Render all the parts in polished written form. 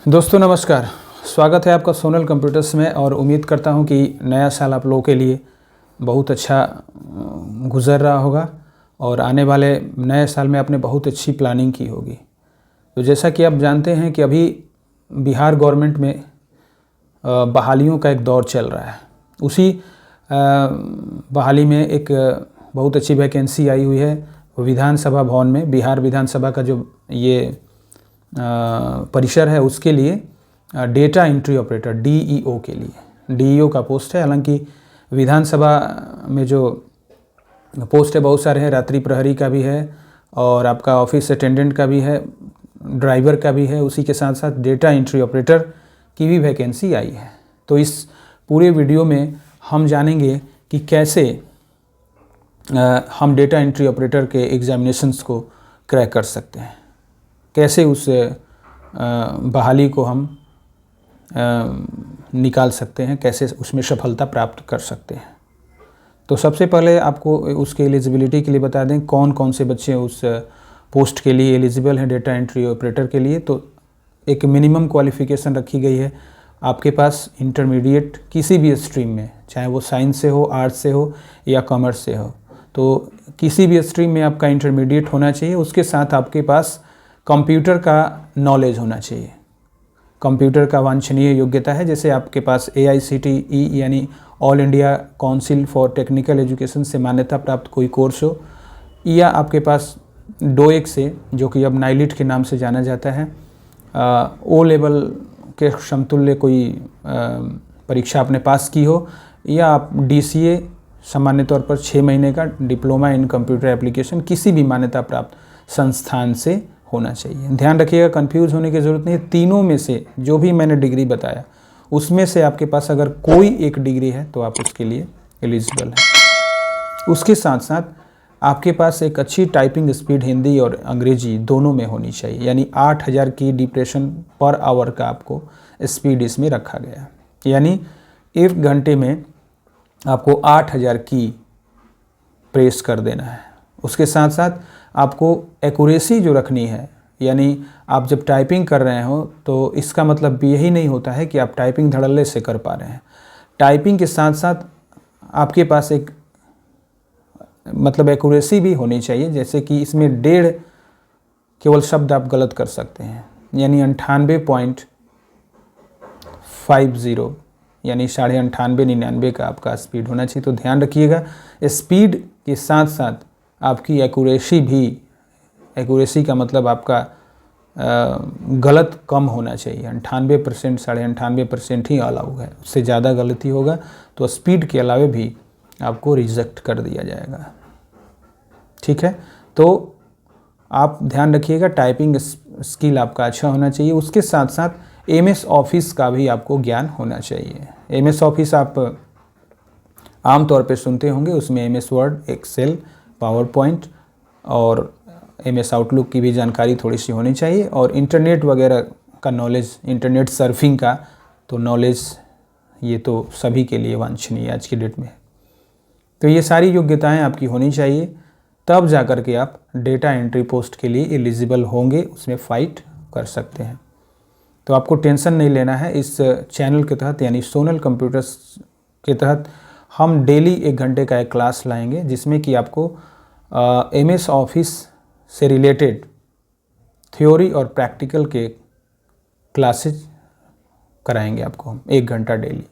दोस्तों नमस्कार, स्वागत है आपका सोनल कंप्यूटर्स में। और उम्मीद करता हूं कि नया साल आप लोगों के लिए बहुत अच्छा गुज़र रहा होगा और आने वाले नए साल में आपने बहुत अच्छी प्लानिंग की होगी। तो जैसा कि आप जानते हैं कि अभी बिहार गवर्नमेंट में बहालियों का एक दौर चल रहा है। उसी बहाली में एक बहुत अच्छी वैकेंसी आई हुई है विधानसभा भवन में। बिहार विधानसभा का जो ये परिसर है उसके लिए डेटा एंट्री ऑपरेटर डीईओ के लिए डीईओ का पोस्ट है। हालांकि विधानसभा में जो पोस्ट है बहुत सारे हैं, रात्रि प्रहरी का भी है और आपका ऑफिस अटेंडेंट का भी है, ड्राइवर का भी है, उसी के साथ साथ डेटा एंट्री ऑपरेटर की भी वैकेंसी आई है। तो इस पूरे वीडियो में हम जानेंगे कि कैसे हम डेटा एंट्री ऑपरेटर के एग्जामिनेशंस को क्रैक कर सकते हैं, कैसे उस बहाली को हम निकाल सकते हैं, कैसे उसमें सफलता प्राप्त कर सकते हैं। तो सबसे पहले आपको उसके एलिजिबिलिटी के लिए बता दें कौन कौन से बच्चे उस पोस्ट के लिए एलिजिबल हैं डेटा एंट्री ऑपरेटर के लिए। तो एक मिनिमम क्वालिफ़िकेशन रखी गई है, आपके पास इंटरमीडिएट किसी भी स्ट्रीम में, चाहे वो साइंस से हो, आर्ट्स से हो या कॉमर्स से हो, तो किसी भी स्ट्रीम में आपका इंटरमीडिएट होना चाहिए। उसके साथ आपके पास कंप्यूटर का नॉलेज होना चाहिए। कंप्यूटर का वांछनीय योग्यता है, जैसे आपके पास AICTE यानी all India council for technical education से मान्यता प्राप्त कोई कोर्स हो, या आपके पास डोएक से, जो कि अब नाइलिट के नाम से जाना जाता है, ओ लेवल के समतुल्य कोई परीक्षा आपने पास की हो, या आप DCA सामान्य तौर पर 6 महीने का डिप्लोमा इन कंप्यूटर एप्लीकेशन किसी भी मान्यता प्राप्त संस्थान से होना चाहिए। ध्यान रखिएगा, कंफ्यूज होने की ज़रूरत नहीं है। तीनों में से जो भी मैंने डिग्री बताया उसमें से आपके पास अगर कोई एक डिग्री है तो आप उसके लिए एलिजिबल हैं। उसके साथ साथ आपके पास एक अच्छी टाइपिंग स्पीड हिंदी और अंग्रेजी दोनों में होनी चाहिए, यानी 8000 की डिप्रेशन पर आवर का आपको स्पीड इसमें रखा गया, यानी 1 घंटे में आपको 8000 की प्रेस कर देना है। उसके साथ साथ आपको एक्यूरेसी जो रखनी है, यानी आप जब टाइपिंग कर रहे हो तो इसका मतलब यही नहीं होता है कि आप टाइपिंग धड़ल्ले से कर पा रहे हैं। टाइपिंग के साथ साथ आपके पास एक एक्यूरेसी भी होनी चाहिए, जैसे कि इसमें 1.5 केवल शब्द आप गलत कर सकते हैं, यानी 98.50 यानी 98.99 का आपका स्पीड होना चाहिए। तो ध्यान रखिएगा, स्पीड के साथ साथ आपकी एक्यूरेसी भी, एक्यूरेसी का मतलब आपका गलत कम होना चाहिए। 98%, 98.5% ही अलाउ है, उससे ज़्यादा गलती होगा तो स्पीड के अलावे भी आपको रिजेक्ट कर दिया जाएगा। ठीक है, तो आप ध्यान रखिएगा, टाइपिंग स्किल आपका अच्छा होना चाहिए। उसके साथ साथ MS ऑफिस का भी आपको ज्ञान होना चाहिए। MS ऑफिस आप आमतौर पे सुनते होंगे, उसमें MS Word, Excel, PowerPoint और MS आउटलुक की भी जानकारी थोड़ी सी होनी चाहिए। और इंटरनेट वगैरह का नॉलेज, इंटरनेट सर्फिंग का तो नॉलेज, ये तो सभी के लिए वांछनीय आज की डेट में। तो ये सारी योग्यताएं आपकी होनी चाहिए, तब जा कर के आप डेटा एंट्री पोस्ट के लिए एलिजिबल होंगे, उसमें फ़ाइट कर सकते हैं। तो आपको टेंशन नहीं लेना है। इस चैनल के तहत यानी सोनल कंप्यूटर्स के तहत हम डेली 1 घंटे का एक क्लास लाएंगे, जिसमें कि आपको MS ऑफिस से रिलेटेड थ्योरी और प्रैक्टिकल के क्लासेज कराएंगे आपको हम 1 घंटा डेली।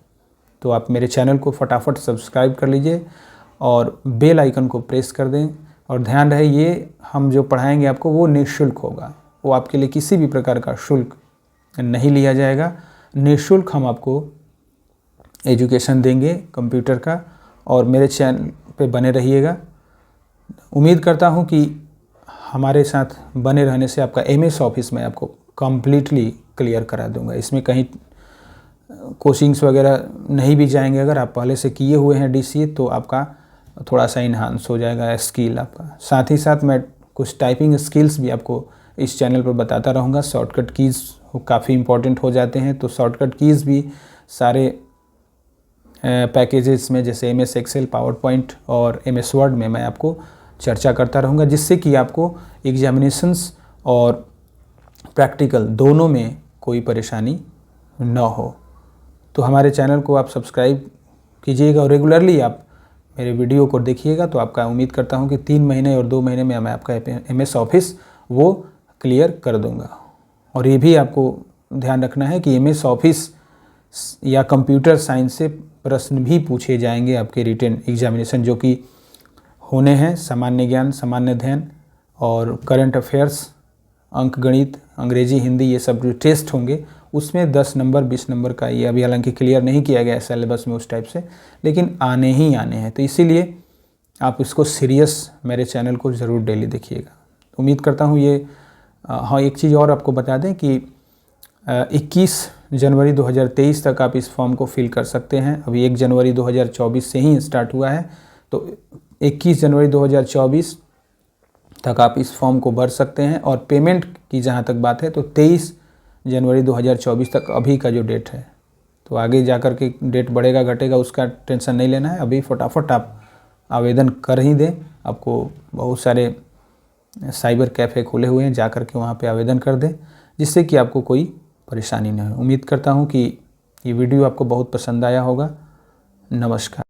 तो आप मेरे चैनल को फटाफट सब्सक्राइब कर लीजिए और बेल आइकन को प्रेस कर दें। और ध्यान रहे, ये हम जो पढ़ाएंगे आपको वो निःशुल्क होगा, वो आपके लिए किसी भी प्रकार का शुल्क नहीं लिया जाएगा। निःशुल्क हम आपको एजुकेशन देंगे कंप्यूटर का, और मेरे चैनल पे बने रहिएगा। उम्मीद करता हूँ कि हमारे साथ बने रहने से आपका MS ऑफिस में आपको कम्प्लीटली क्लियर करा दूंगा। इसमें कहीं कोचिंग्स वगैरह नहीं भी जाएंगे। अगर आप पहले से किए हुए हैं DCA तो आपका थोड़ा सा इन्हांस हो जाएगा स्किल आपका। साथ ही साथ मैं कुछ टाइपिंग स्किल्स भी आपको इस चैनल पर बताता रहूँगा। शॉर्टकट कीज़ काफ़ी इंपॉर्टेंट हो जाते हैं, तो शॉर्टकट कीज़ भी सारे पैकेजेस में, जैसे MS एक्सेल, पावर पॉइंट और MS वर्ड में मैं आपको चर्चा करता रहूँगा, जिससे कि आपको एग्जामिनेशंस और प्रैक्टिकल दोनों में कोई परेशानी न हो। तो हमारे चैनल को आप सब्सक्राइब कीजिएगा और रेगुलरली आप मेरे वीडियो को देखिएगा। तो आपका उम्मीद करता हूं कि 3 महीने और 2 महीने में मैं आपका MS ऑफिस वो क्लियर कर दूंगा। और ये भी आपको ध्यान रखना है कि MS ऑफिस या कंप्यूटर साइंस से प्रश्न भी पूछे जाएंगे आपके रिटन एग्जामिनेशन, जो कि होने हैं सामान्य ज्ञान, सामान्य अध्ययन और करंट अफेयर्स, अंक गणित, अंग्रेजी, हिंदी, ये सब जो टेस्ट होंगे उसमें 10 नंबर 20 नंबर का, ये अभी हालांकि क्लियर नहीं किया गया है सिलेबस में उस टाइप से, लेकिन आने ही आने हैं। तो इसीलिए आप इसको सीरियस मेरे चैनल को ज़रूर डेली देखिएगा। उम्मीद करता हूँ ये हाँ, एक चीज़ और आपको बता दें कि 21 जनवरी 2023 तक आप इस फॉर्म को फिल कर सकते हैं। अभी 1 जनवरी 2024 से ही स्टार्ट हुआ है, तो 21 जनवरी 2024 तक आप इस फॉर्म को भर सकते हैं। और पेमेंट की जहाँ तक बात है तो 23 जनवरी 2024 तक अभी का जो डेट है, तो आगे जाकर के डेट बढ़ेगा घटेगा उसका टेंशन नहीं लेना है। अभी फटाफट आप आवेदन कर ही दें। आपको बहुत सारे साइबर कैफ़े खुले हुए हैं, जाकर के वहाँ पे आवेदन कर दें, जिससे कि आपको कोई परेशानी न हो। उम्मीद करता हूँ कि ये वीडियो आपको बहुत पसंद आया होगा। नमस्कार।